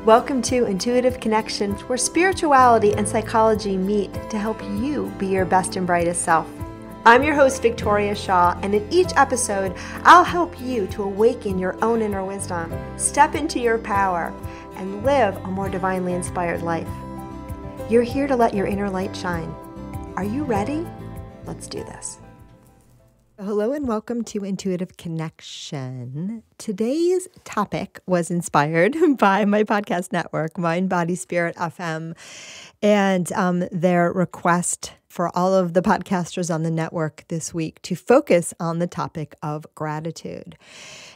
Welcome to Intuitive Connections, where spirituality and psychology meet to help you be your best and brightest self. I'm your host, Victoria Shaw, and in each episode, I'll help you to awaken your own inner wisdom, step into your power, and live a more divinely inspired life. You're here to let your inner light shine. Are you ready? Let's do this. Hello and welcome to Intuitive Connection. Today's topic was inspired by my podcast network, Mind, Body, Spirit FM, and their request for all of the podcasters on the network this week to focus on the topic of gratitude.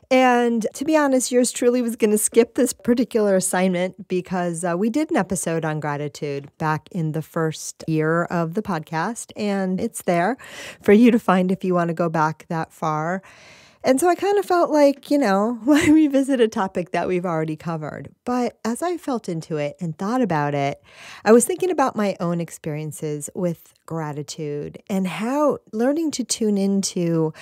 And to be honest, yours truly was going to skip this particular assignment because we did an episode on gratitude back in the first year of the podcast, and it's there for you to find if you want to go back that far. And so I kind of felt like, why revisit a topic that we've already covered? But as I felt into it and thought about it, I was thinking about my own experiences with gratitude and how learning to tune into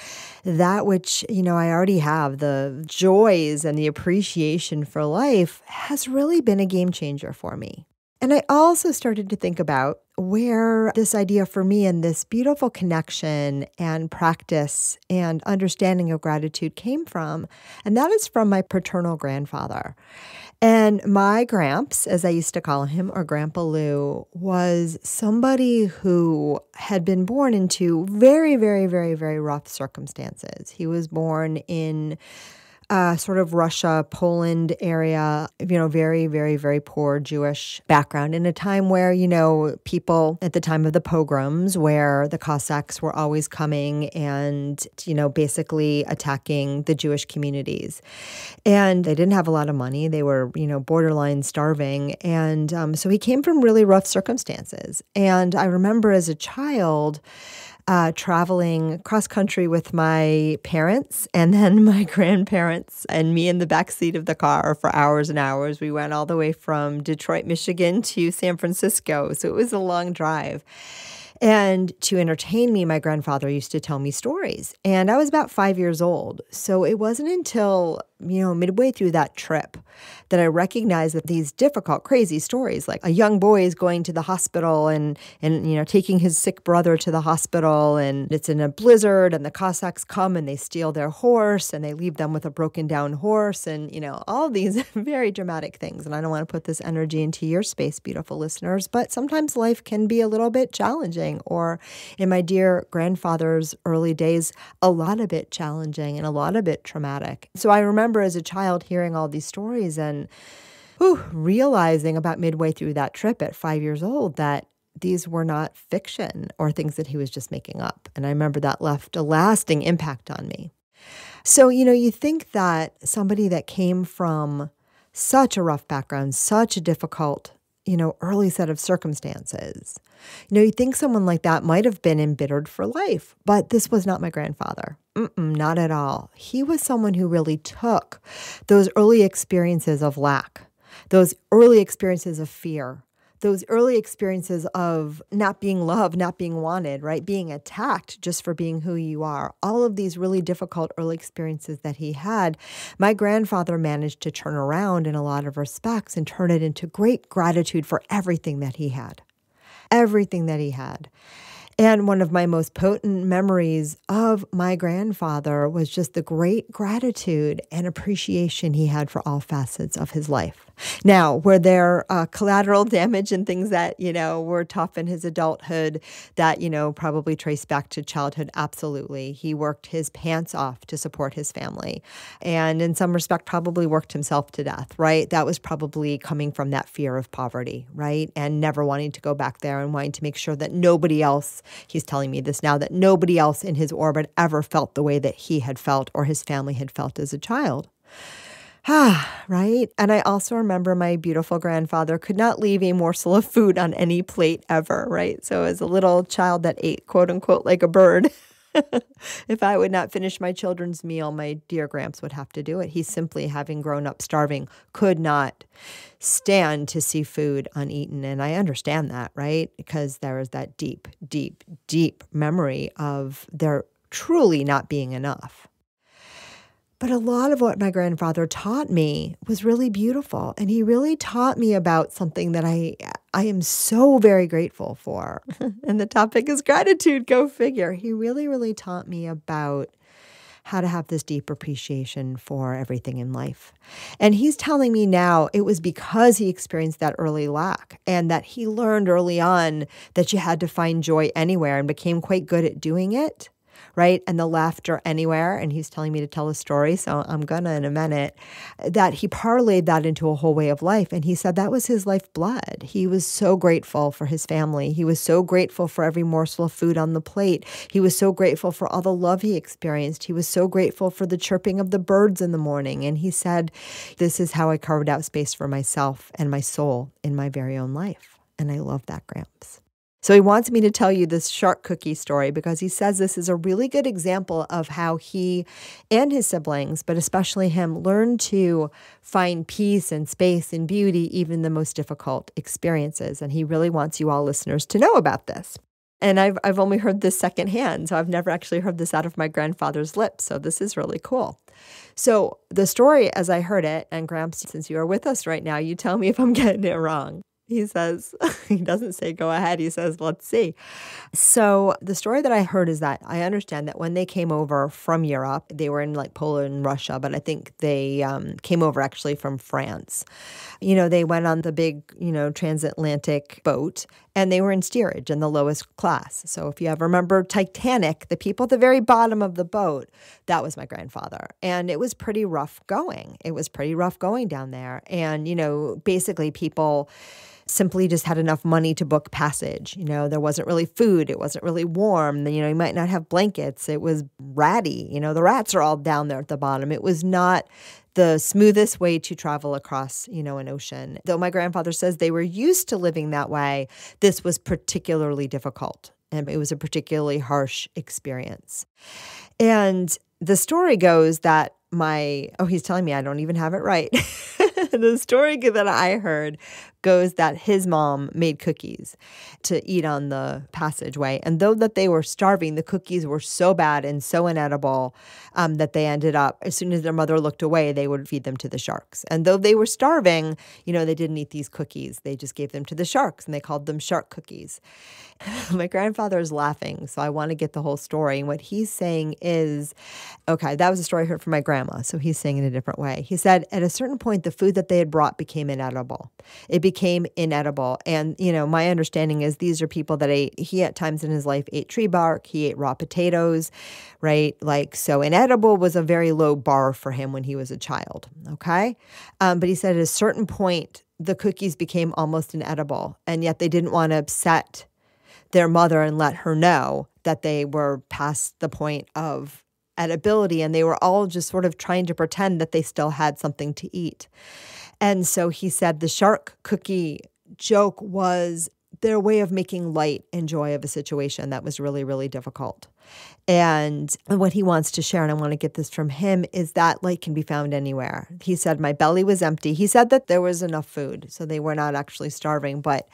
that which, I already have, the joys and the appreciation for life, has really been a game changer for me. And I also started to think about where this idea for me and this beautiful connection and practice and understanding of gratitude came from. And that is from my paternal grandfather. And my Gramps, as I used to call him, or Grandpa Lou, was somebody who had been born into very, very, very, very rough circumstances. He was born in sort of Russia, Poland area, very, very, very poor Jewish background in a time where, people at the time of the pogroms where the Cossacks were always coming and, basically attacking the Jewish communities. And they didn't have a lot of money. They were, borderline starving. And so he came from really rough circumstances. And I remember as a child, traveling cross country with my parents and then my grandparents and me in the backseat of the car for hours and hours. We went all the way from Detroit, Michigan to San Francisco. So it was a long drive. And to entertain me, my grandfather used to tell me stories. And I was about 5 years old. So it wasn't until, midway through that trip that I recognized that these difficult, crazy stories, like a young boy is going to the hospital and taking his sick brother to the hospital, and it's in a blizzard, and the Cossacks come and they steal their horse and they leave them with a broken down horse, and, all these very dramatic things. And I don't want to put this energy into your space, beautiful listeners, but sometimes life can be a little bit challenging, or in my dear grandfather's early days, a lot of it challenging and a lot of it traumatic. So I remember as a child hearing all these stories and realizing about midway through that trip at 5 years old that these were not fiction or things that he was just making up. And I remember that left a lasting impact on me. So, you think that somebody that came from such a rough background, such a difficult, early set of circumstances, you think someone like that might have been embittered for life, but this was not my grandfather. Not at all. He was someone who really took those early experiences of lack, those early experiences of fear, those early experiences of not being loved, not being wanted, right? Being attacked just for being who you are. All of these really difficult early experiences that he had, my grandfather managed to turn around in a lot of respects and turn it into great gratitude for everything that he had. Everything that he had. And one of my most potent memories of my grandfather was just the great gratitude and appreciation he had for all facets of his life. Now, were there collateral damage and things that, were tough in his adulthood that, probably trace back to childhood? Absolutely. He worked his pants off to support his family. And in some respect, probably worked himself to death, right? That was probably coming from that fear of poverty, right? And never wanting to go back there and wanting to make sure that nobody else, he's telling me this now, that nobody else in his orbit ever felt the way that he had felt or his family had felt as a child. Right? And I also remember my beautiful grandfather could not leave a morsel of food on any plate ever, right? So as a little child that ate, quote unquote, like a bird, if I would not finish my children's meal, my dear Gramps would have to do it. He simply, having grown up starving, could not stand to see food uneaten. And I understand that, right? Because there is that deep, deep, deep memory of there truly not being enough. But a lot of what my grandfather taught me was really beautiful. And he really taught me about something that I am so very grateful for. And the topic is gratitude, go figure. He really, really taught me about how to have this deep appreciation for everything in life. And he's telling me now it was because he experienced that early lack and that he learned early on that you had to find joy anywhere and became quite good at doing it. Right? And the laughter anywhere. And he's telling me to tell a story, so I'm gonna in a minute, that he parlayed that into a whole way of life. And he said that was his lifeblood. He was so grateful for his family. He was so grateful for every morsel of food on the plate. He was so grateful for all the love he experienced. He was so grateful for the chirping of the birds in the morning. And he said, this is how I carved out space for myself and my soul in my very own life. And I love that, Gramps. So he wants me to tell you this shark cookie story because he says this is a really good example of how he and his siblings, but especially him, learned to find peace and space and beauty, even the most difficult experiences. And he really wants you all listeners to know about this. And I've only heard this secondhand, so I've never actually heard this out of my grandfather's lips. So this is really cool. So the story, as I heard it, and Gramps, since you are with us right now, you tell me if I'm getting it wrong. He says, he doesn't say go ahead, he says, let's see. So the story that I heard is that I understand that when they came over from Europe, they were in like Poland and Russia, but I think they came over actually from France. You know, they went on the big, transatlantic boat and they were in steerage in the lowest class. So if you ever remember Titanic, the people at the very bottom of the boat, that was my grandfather. And it was pretty rough going. It was pretty rough going down there. And, basically people simply just had enough money to book passage. There wasn't really food. It wasn't really warm. You might not have blankets. It was ratty. The rats are all down there at the bottom. It was not the smoothest way to travel across, an ocean. Though my grandfather says they were used to living that way, this was particularly difficult. And it was a particularly harsh experience. And the story goes that he's telling me I don't even have it right. The story that I heard goes that his mom made cookies to eat on the passageway. And though that they were starving, the cookies were so bad and so inedible that they ended up, as soon as their mother looked away, they would feed them to the sharks. And though they were starving, they didn't eat these cookies. They just gave them to the sharks and they called them shark cookies. My grandfather is laughing, so I want to get the whole story. And what he's saying is, okay, that was a story I heard from my grandma, so he's saying it a different way. He said, at a certain point, the food that they had brought became inedible. It became inedible. And, my understanding is these are people that he at times in his life ate tree bark, he ate raw potatoes, right? So inedible was a very low bar for him when he was a child, okay? But he said at a certain point, the cookies became almost inedible, and yet they didn't want to upset their mother and let her know that they were past the point of edibility, and they were all just sort of trying to pretend that they still had something to eat. And so he said the shark cookie joke was their way of making light and joy of a situation that was really, really difficult. And what he wants to share, and I want to get this from him, is that light can be found anywhere. He said, my belly was empty. He said that there was enough food, so they were not actually starving. But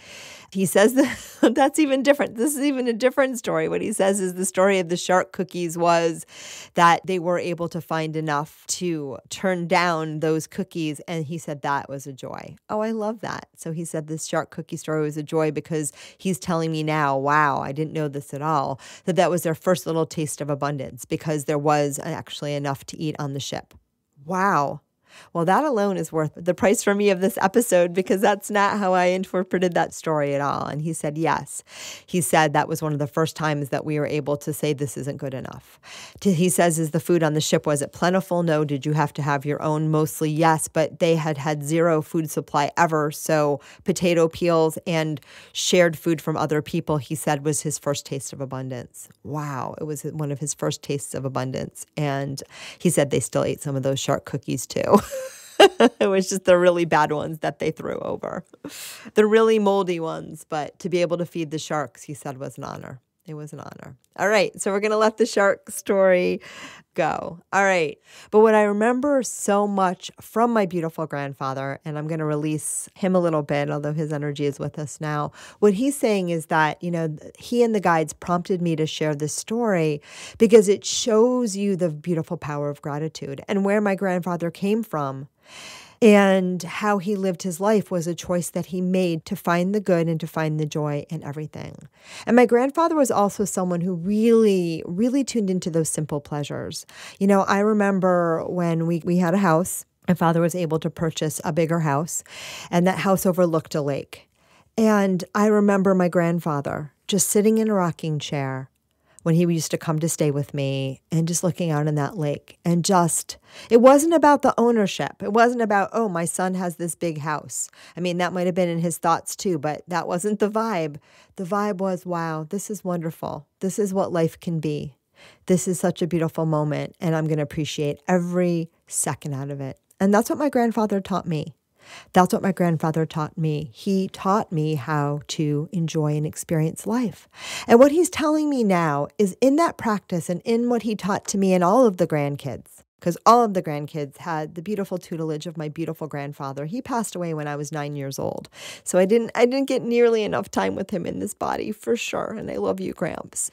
he says that that's even different. This is even a different story. What he says is the story of the shark cookies was that they were able to find enough to turn down those cookies. And he said that was a joy. Oh, I love that. So he said this shark cookie story was a joy because he's telling me now, wow, I didn't know this at all, that was their first little taste of abundance because there was actually enough to eat on the ship. Wow. Well, that alone is worth the price for me of this episode because that's not how I interpreted that story at all. And he said, yes. He said that was one of the first times that we were able to say this isn't good enough. He says, is the food on the ship, was it plentiful? No. Did you have to have your own? Mostly yes, but they had zero food supply ever. So potato peels and shared food from other people, he said, was his first taste of abundance. Wow. It was one of his first tastes of abundance. And he said they still ate some of those shark cookies too. It was just the really bad ones that they threw over. The really moldy ones, but to be able to feed the sharks, he said, was an honor. It was an honor. All right. So we're going to let the shark story go. All right. But what I remember so much from my beautiful grandfather, and I'm going to release him a little bit, although his energy is with us now. What he's saying is that, he and the guides prompted me to share this story because it shows you the beautiful power of gratitude and where my grandfather came from. And how he lived his life was a choice that he made to find the good and to find the joy in everything. And my grandfather was also someone who really, really tuned into those simple pleasures. I remember when we had a house, my father was able to purchase a bigger house, and that house overlooked a lake. And I remember my grandfather just sitting in a rocking chair when he used to come to stay with me and just looking out in that lake and it wasn't about the ownership. It wasn't about, oh, my son has this big house. I mean, that might have been in his thoughts too, but that wasn't the vibe. The vibe was, wow, this is wonderful. This is what life can be. This is such a beautiful moment, and I'm going to appreciate every second out of it. And that's what my grandfather taught me. That's what my grandfather taught me. He taught me how to enjoy and experience life. And what he's telling me now is in that practice and in what he taught to me and all of the grandkids, because all of the grandkids had the beautiful tutelage of my beautiful grandfather. He passed away when I was 9 years old. So I didn't get nearly enough time with him in this body for sure. And I love you, Gramps.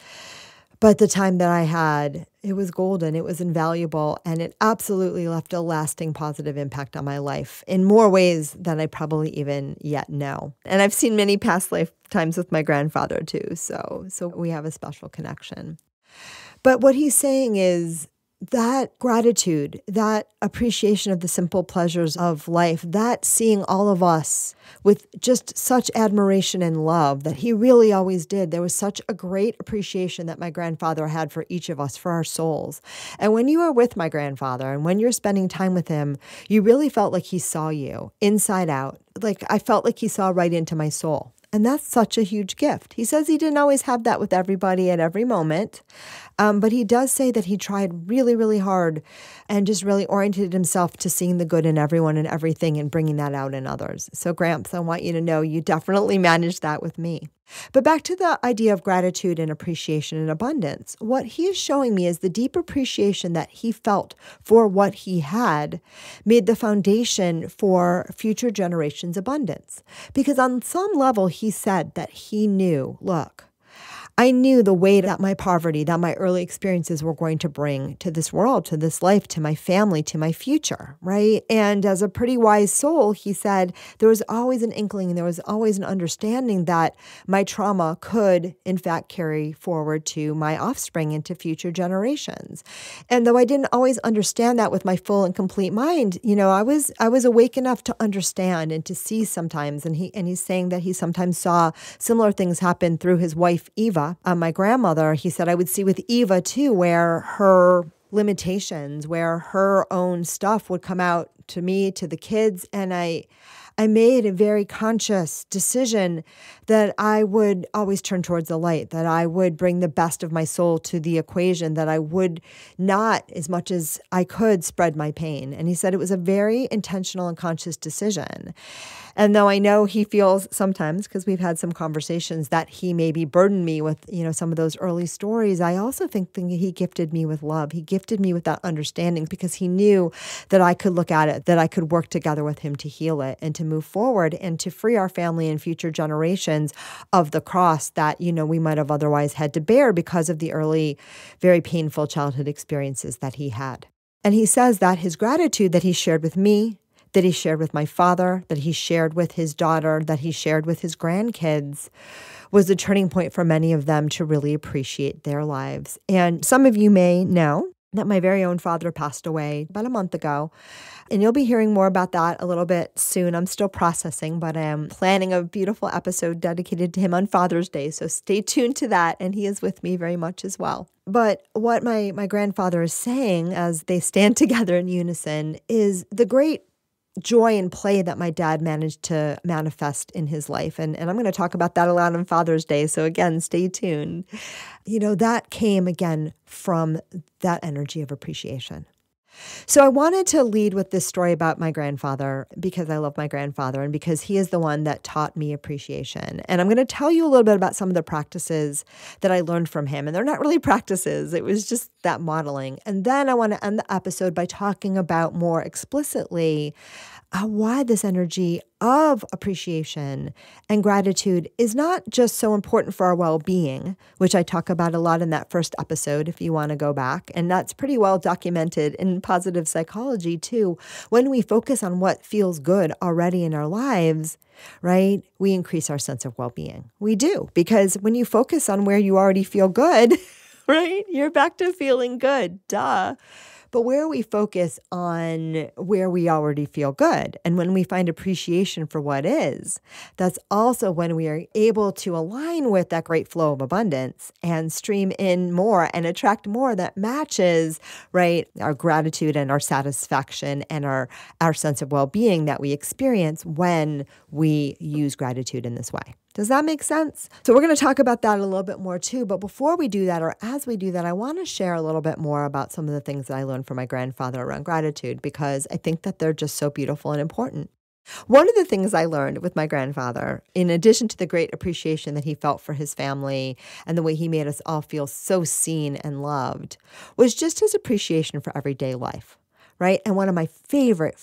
But the time that I had, it was golden, it was invaluable, and it absolutely left a lasting positive impact on my life in more ways than I probably even yet know. And I've seen many past lifetimes with my grandfather too, so we have a special connection. But what he's saying is that gratitude, that appreciation of the simple pleasures of life, that seeing all of us with just such admiration and love that he really always did. There was such a great appreciation that my grandfather had for each of us, for our souls. And when you are with my grandfather and when you're spending time with him, you really felt like he saw you inside out. Like I felt like he saw right into my soul. And that's such a huge gift. He says he didn't always have that with everybody at every moment, but he does say that he tried really, really hard and just really oriented himself to seeing the good in everyone and everything and bringing that out in others. So Gramps, I want you to know you definitely managed that with me. But back to the idea of gratitude and appreciation and abundance. What he is showing me is the deep appreciation that he felt for what he had made the foundation for future generations' abundance. Because on some level, he said that he knew, look, I knew the weight that my poverty, that my early experiences were going to bring to this world, to this life, to my family, to my future, right? And as a pretty wise soul, he said, there was always an inkling, there was always an understanding that my trauma could, in fact, carry forward to my offspring and to future generations. And though I didn't always understand that with my full and complete mind, I was awake enough to understand and to see sometimes. And he's saying that he sometimes saw similar things happen through his wife, Eva. My grandmother, he said, I would see with Eva too, where her limitations, where her own stuff would come out to me, to the kids. And I made a very conscious decision that I would always turn towards the light, that I would bring the best of my soul to the equation, that I would not, as much as I could, spread my pain. And he said it was a very intentional and conscious decision. And though I know he feels sometimes, because we've had some conversations, that he maybe burdened me with, some of those early stories, I also think he gifted me with love. He gifted me with that understanding because he knew that I could look at it, that I could work together with him to heal it and to move forward and to free our family and future generations of the cross that, we might have otherwise had to bear because of the early, very painful childhood experiences that he had. And he says that his gratitude that he shared with me, that he shared with my father, that he shared with his daughter, that he shared with his grandkids, was the turning point for many of them to really appreciate their lives. And some of you may know that my very own father passed away about a month ago. And you'll be hearing more about that a little bit soon. I'm still processing, but I am planning a beautiful episode dedicated to him on Father's Day. So stay tuned to that. And he is with me very much as well. But what my grandfather is saying as they stand together in unison is the great joy and play that my dad managed to manifest in his life. And I'm going to talk about that a lot on Father's Day. So again, stay tuned. That came again from that energy of appreciation. So I wanted to lead with this story about my grandfather because I love my grandfather and because he is the one that taught me appreciation. And I'm going to tell you a little bit about some of the practices that I learned from him. And they're not really practices. It was just that modeling. And then I want to end the episode by talking about more explicitly why this energy of appreciation and gratitude is not just so important for our well-being, which I talk about a lot in that first episode if you want to go back. And that's pretty well documented in positive psychology too. When we focus on what feels good already in our lives, right, we increase our sense of well-being. We do, because when you focus on where you already feel good, right, you're back to feeling good, duh. But where we focus on where we already feel good, and when we find appreciation for what is, that's also when we are able to align with that great flow of abundance and stream in more and attract more that matches, right, our gratitude and our satisfaction and our sense of well-being that we experience when we use gratitude in this way. Does that make sense? So we're going to talk about that a little bit more too. But before we do that, or as we do that, I want to share a little bit more about some of the things that I learned from my grandfather around gratitude, because I think that they're just so beautiful and important. One of the things I learned with my grandfather, in addition to the great appreciation that he felt for his family and the way he made us all feel so seen and loved, was just his appreciation for everyday life. Right? And one of my favorite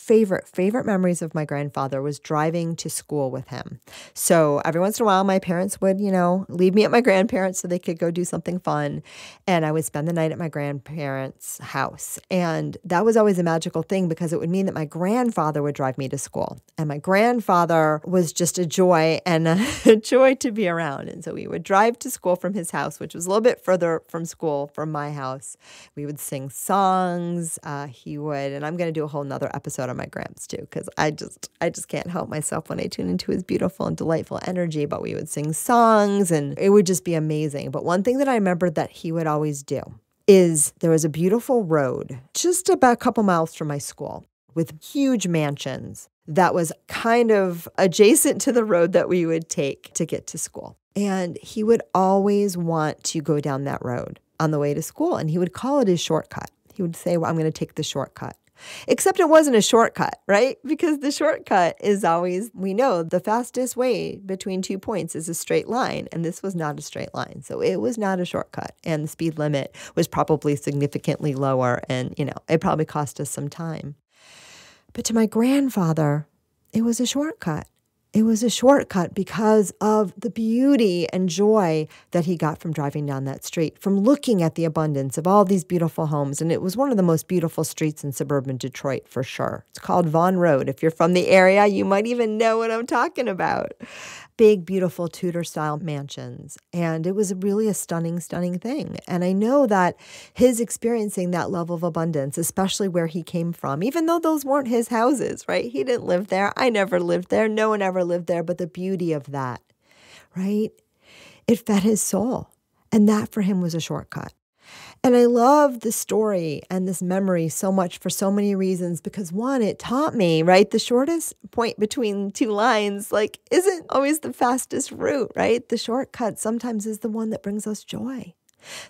memories of my grandfather was driving to school with him. So every once in a while, my parents would, leave me at my grandparents so they could go do something fun. And I would spend the night at my grandparents' house. And that was always a magical thing because it would mean that my grandfather would drive me to school. And my grandfather was just a joy and a joy to be around. And so we would drive to school from his house, which was a little bit further from school from my house. We would sing songs. He would. And I'm going to do a whole nother episode on my Gramps too, because I just can't help myself when I tune into his beautiful and delightful energy. But we would sing songs and it would just be amazing. But one thing that I remembered that he would always do is there was a beautiful road just about a couple miles from my school with huge mansions that was kind of adjacent to the road that we would take to get to school. And he would always want to go down that road on the way to school. And he would call it his shortcut. He would say, well, I'm going to take the shortcut. Except it wasn't a shortcut, right? Because the shortcut is always, we know the fastest way between 2 points is a straight line. And this was not a straight line. So it was not a shortcut. And the speed limit was probably significantly lower. And, it probably cost us some time. But to my grandfather, it was a shortcut. It was a shortcut because of the beauty and joy that he got from driving down that street, from looking at the abundance of all these beautiful homes. And it was one of the most beautiful streets in suburban Detroit, for sure. It's called Vaughan Road. If you're from the area, you might even know what I'm talking about. Big, beautiful Tudor-style mansions. And it was really a stunning, stunning thing. And I know that his experiencing that level of abundance, especially where he came from, even though those weren't his houses, right? He didn't live there. I never lived there. No one ever lived there. But the beauty of that, right? It fed his soul. And that for him was a shortcut. And I love this story and this memory so much for so many reasons because one, it taught me, right? The shortest point between two lines, isn't always the fastest route, right? The shortcut sometimes is the one that brings us joy.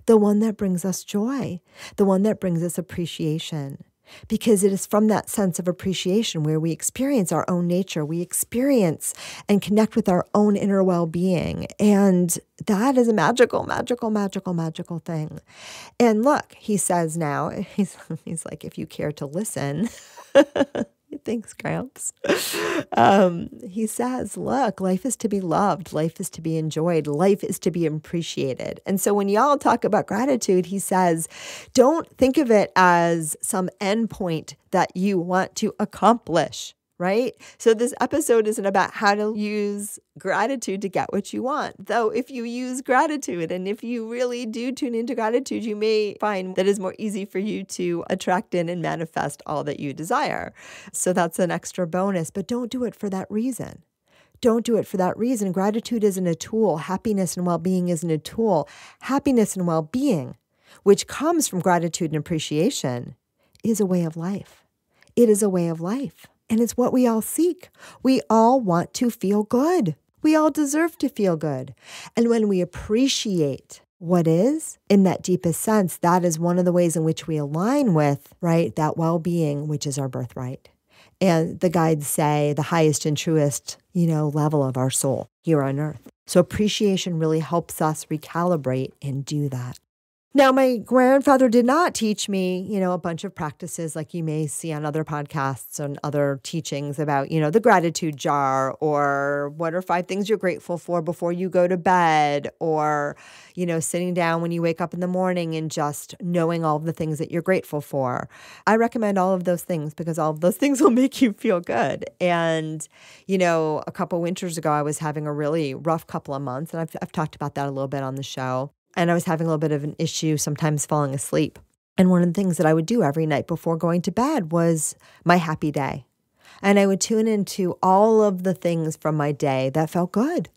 The one that brings us joy. The one that brings us appreciation. Because it is from that sense of appreciation where we experience our own nature. We experience and connect with our own inner well-being. And that is a magical, magical, magical, magical thing. And look, he says now, he's like, if you care to listen, thanks, Gramps. He says, look, life is to be loved. Life is to be enjoyed. Life is to be appreciated. And so when y'all talk about gratitude, he says, don't think of it as some endpoint that you want to accomplish. Right? So this episode isn't about how to use gratitude to get what you want. Though if you use gratitude and if you really do tune into gratitude, you may find that it's more easy for you to attract in and manifest all that you desire. So that's an extra bonus, but don't do it for that reason. Don't do it for that reason. Gratitude isn't a tool. Happiness and well-being isn't a tool. Happiness and well-being, which comes from gratitude and appreciation, is a way of life. It is a way of life. And it's what we all seek. We all want to feel good. We all deserve to feel good. And when we appreciate what is, in that deepest sense, that is one of the ways in which we align with, right, that well-being, which is our birthright. And the guides say the highest and truest, level of our soul here on earth. So appreciation really helps us recalibrate and do that. Now, my grandfather did not teach me, a bunch of practices like you may see on other podcasts and other teachings about, the gratitude jar, or what are 5 things you're grateful for before you go to bed, or, sitting down when you wake up in the morning and just knowing all of the things that you're grateful for. I recommend all of those things because all of those things will make you feel good. And, a couple winters ago, I was having a really rough couple of months, and I've talked about that a little bit on the show. And I was having a little bit of an issue sometimes falling asleep. And one of the things that I would do every night before going to bed was my happy day. And I would tune into all of the things from my day that felt good,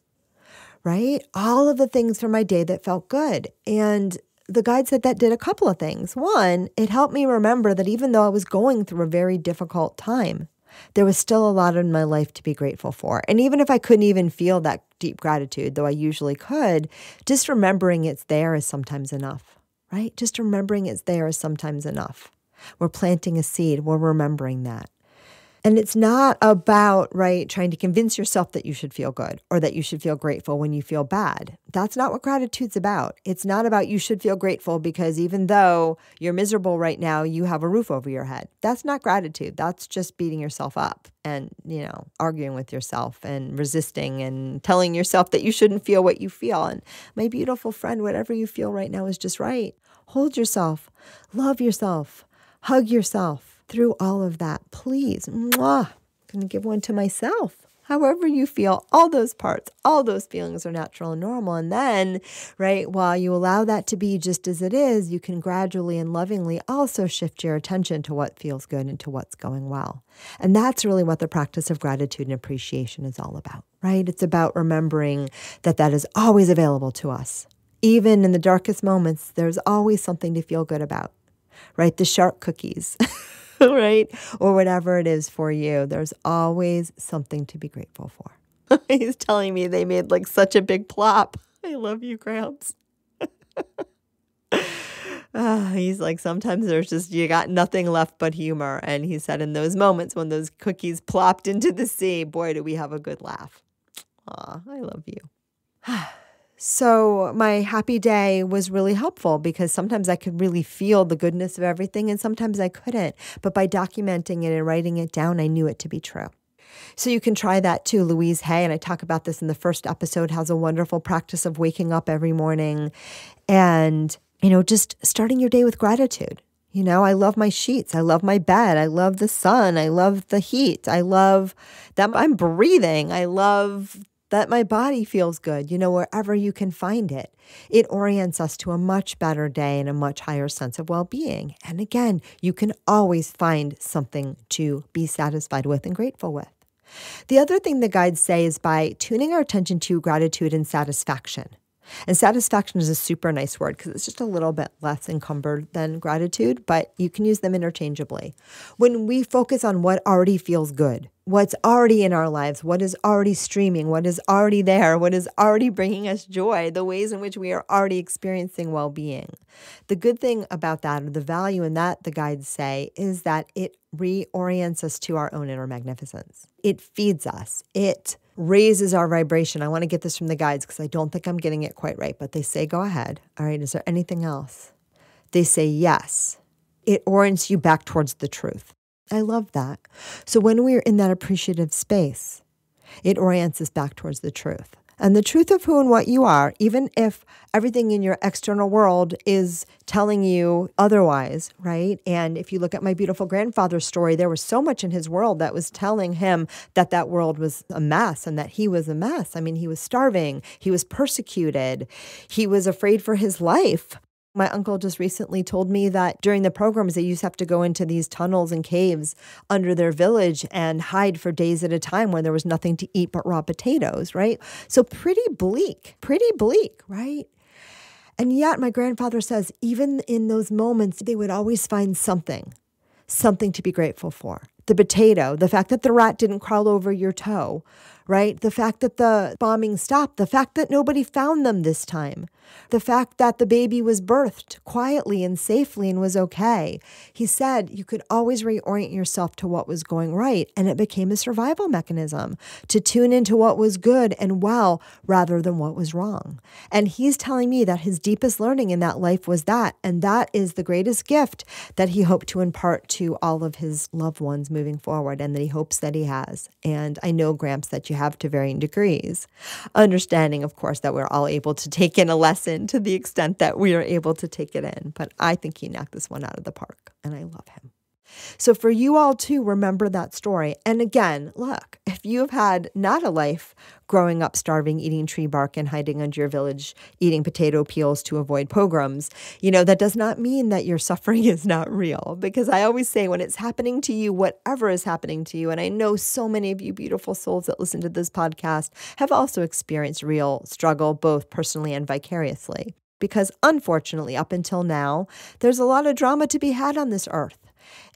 right? All of the things from my day that felt good. And the guide said that did a couple of things. One, it helped me remember that even though I was going through a very difficult time, there was still a lot in my life to be grateful for. And even if I couldn't even feel that deep gratitude, though I usually could, just remembering it's there is sometimes enough, right? Just remembering it's there is sometimes enough. We're planting a seed. We're remembering that. And it's not about, right, trying to convince yourself that you should feel good or that you should feel grateful when you feel bad. That's not what gratitude's about. It's not about you should feel grateful because even though you're miserable right now, you have a roof over your head. That's not gratitude. That's just beating yourself up and, arguing with yourself and resisting and telling yourself that you shouldn't feel what you feel. And my beautiful friend, whatever you feel right now is just right. Hold yourself, love yourself, hug yourself. Through all of that, please, mwah, I'm going to give one to myself. However you feel, all those parts, all those feelings are natural and normal. And then, right, while you allow that to be just as it is, you can gradually and lovingly also shift your attention to what feels good and to what's going well. And that's really what the practice of gratitude and appreciation is all about, right? It's about remembering that that is always available to us. Even in the darkest moments, there's always something to feel good about, right? The shark cookies. Right? Or whatever it is for you. There's always something to be grateful for. He's telling me they made like such a big plop. I love you, Gramps. He's like, sometimes there's just, you got nothing left but humor. And he said in those moments when those cookies plopped into the sea, boy, do we have a good laugh. Aw, I love you. So my happy day was really helpful because sometimes I could really feel the goodness of everything and sometimes I couldn't. But by documenting it and writing it down, I knew it to be true. So you can try that too. Louise Hay, and I talk about this in the first episode, has a wonderful practice of waking up every morning and, just starting your day with gratitude. I love my sheets. I love my bed. I love the sun. I love the heat. I love that I'm breathing. I love that my body feels good, wherever you can find it. It orients us to a much better day and a much higher sense of well-being. And again, you can always find something to be satisfied with and grateful with. The other thing the guides say is by tuning our attention to gratitude and satisfaction. And satisfaction is a super nice word because it's just a little bit less encumbered than gratitude, but you can use them interchangeably. When we focus on what already feels good, what's already in our lives, what is already streaming, what is already there, what is already bringing us joy, the ways in which we are already experiencing well-being. The good thing about that, or the value in that, the guides say, is that it reorients us to our own inner magnificence. It feeds us. It raises our vibration. I want to get this from the guides because I don't think I'm getting it quite right, but they say, go ahead. All right, is there anything else? They say, yes. It orients you back towards the truth. I love that. So when we're in that appreciative space, it orients us back towards the truth. And the truth of who and what you are, even if everything in your external world is telling you otherwise, right? And if you look at my beautiful grandfather's story, there was so much in his world that was telling him that that world was a mess and that he was a mess. I mean, he was starving, he was persecuted, he was afraid for his life. My uncle just recently told me that during the programs, they used to have to go into these tunnels and caves under their village and hide for days at a time when there was nothing to eat but raw potatoes, right? So pretty bleak, right? And yet my grandfather says, even in those moments, they would always find something to be grateful for. The potato, the fact that the rat didn't crawl over your toe, right? The fact that the bombing stopped, the fact that nobody found them this time, the fact that the baby was birthed quietly and safely and was okay. He said you could always reorient yourself to what was going right, and it became a survival mechanism to tune into what was good and well rather than what was wrong. And he's telling me that his deepest learning in that life was that, and that is the greatest gift that he hoped to impart to all of his loved ones moving forward, and that he hopes that he has. And I know, Gramps, that you have to varying degrees, understanding, of course, that we're all able to take in a lesson to the extent that we are able to take it in. But I think he knocked this one out of the park, and I love him. So for you all too, remember that story. And again, look, if you have had not a life growing up starving, eating tree bark and hiding under your village, eating potato peels to avoid pogroms, that does not mean that your suffering is not real. Because I always say when it's happening to you, whatever is happening to you, and I know so many of you beautiful souls that listen to this podcast have also experienced real struggle, both personally and vicariously. Because unfortunately, up until now, there's a lot of drama to be had on this earth.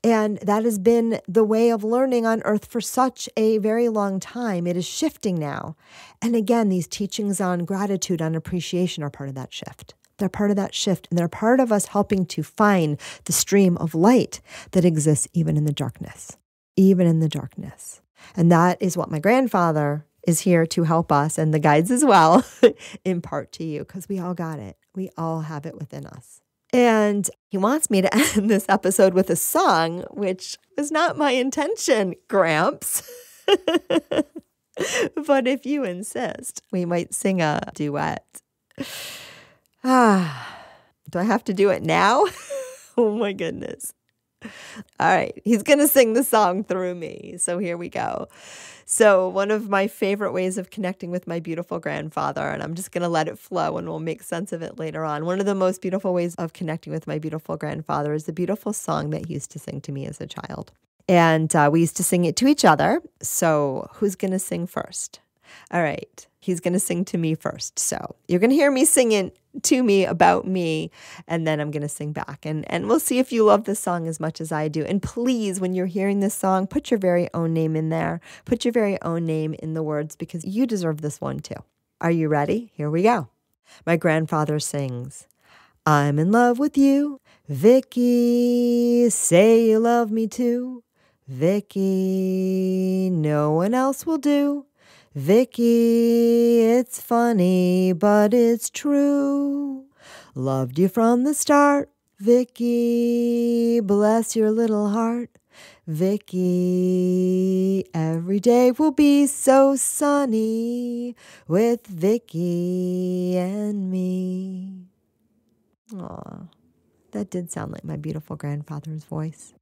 And that has been the way of learning on earth for such a very long time. It is shifting now. And again, these teachings on gratitude, on appreciation are part of that shift. They're part of that shift, and they're part of us helping to find the stream of light that exists even in the darkness, And that is what my grandfather is here to help us, and the guides as well, impart to you, because we all got it. We all have it within us. And he wants me to end this episode with a song, which was not my intention, Gramps. But if you insist, we might sing a duet. Do I have to do it now? Oh my goodness. All right, he's going to sing the song through me. So here we go. So one of my favorite ways of connecting with my beautiful grandfather, and I'm just going to let it flow and we'll make sense of it later on. One of the most beautiful ways of connecting with my beautiful grandfather is the beautiful song that he used to sing to me as a child. And we used to sing it to each other. So who's going to sing first? All right, he's going to sing to me first. So you're going to hear me singing to me about me, and then I'm going to sing back. And we'll see if you love this song as much as I do. And please, when you're hearing this song, put your very own name in there. Put your very own name in the words, because you deserve this one too. Are you ready? Here we go. My grandfather sings, I'm in love with you, Vicky, say you love me too. Vicky, no one else will do. Vicky, it's funny, but it's true. Loved you from the start. Vicky, bless your little heart. Vicky, every day will be so sunny with Vicky and me. Aw, that did sound like my beautiful grandfather's voice.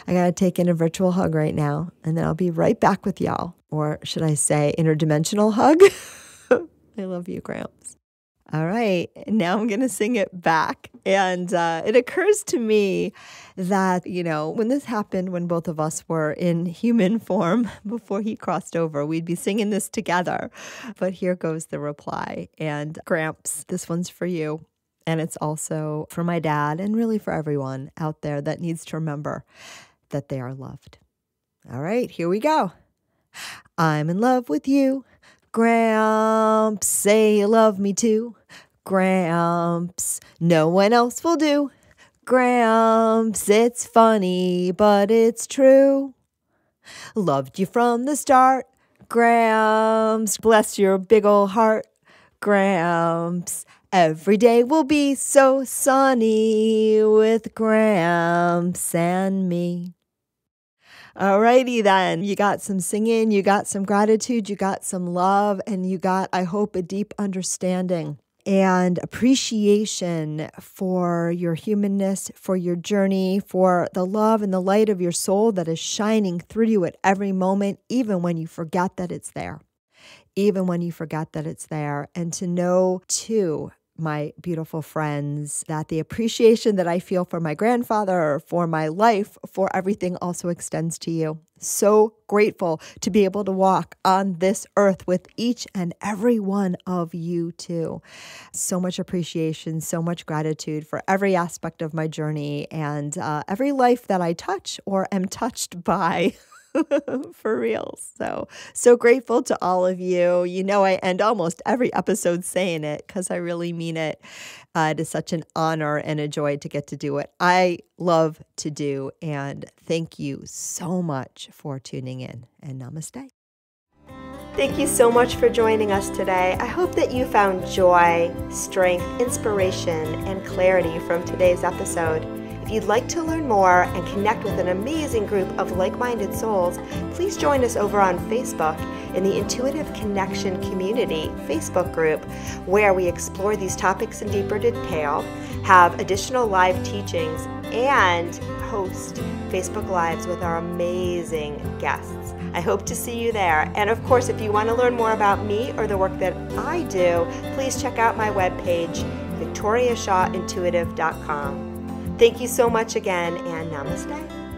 I got to take in a virtual hug right now, and then I'll be right back with y'all. Or should I say interdimensional hug? I love you, Gramps. All right, now I'm going to sing it back. And it occurs to me that, when this happened, when both of us were in human form before he crossed over, we'd be singing this together. But here goes the reply. And Gramps, this one's for you. And it's also for my dad, and really for everyone out there that needs to remember that they are loved. All right, here we go. I'm in love with you. Gramps, say you love me too. Gramps, no one else will do. Gramps, it's funny, but it's true. Loved you from the start. Gramps, bless your big old heart. Gramps, every day will be so sunny with Gramps and me. Alrighty then, you got some singing, you got some gratitude, you got some love, and you got, I hope, a deep understanding and appreciation for your humanness, for your journey, for the love and the light of your soul that is shining through you at every moment, even when you forget that it's there. Even when you forget that it's there. And to know, too, my beautiful friends, that the appreciation that I feel for my grandfather, for my life, for everything also extends to you. So grateful to be able to walk on this earth with each and every one of you too. So much appreciation, so much gratitude for every aspect of my journey and every life that I touch or am touched by. For real. So grateful to all of you. You know, I end almost every episode saying it because I really mean it. It is such an honor and a joy to get to do what I love to do. And thank you so much for tuning in, and namaste. Thank you so much for joining us today. I hope that you found joy, strength, inspiration, and clarity from today's episode. If you'd like to learn more and connect with an amazing group of like-minded souls, please join us over on Facebook in the Intuitive Connection Community Facebook group, where we explore these topics in deeper detail, have additional live teachings, and host Facebook Lives with our amazing guests. I hope to see you there. And of course, if you want to learn more about me or the work that I do, please check out my webpage, victoriashawintuitive.com. Thank you so much again, and namaste.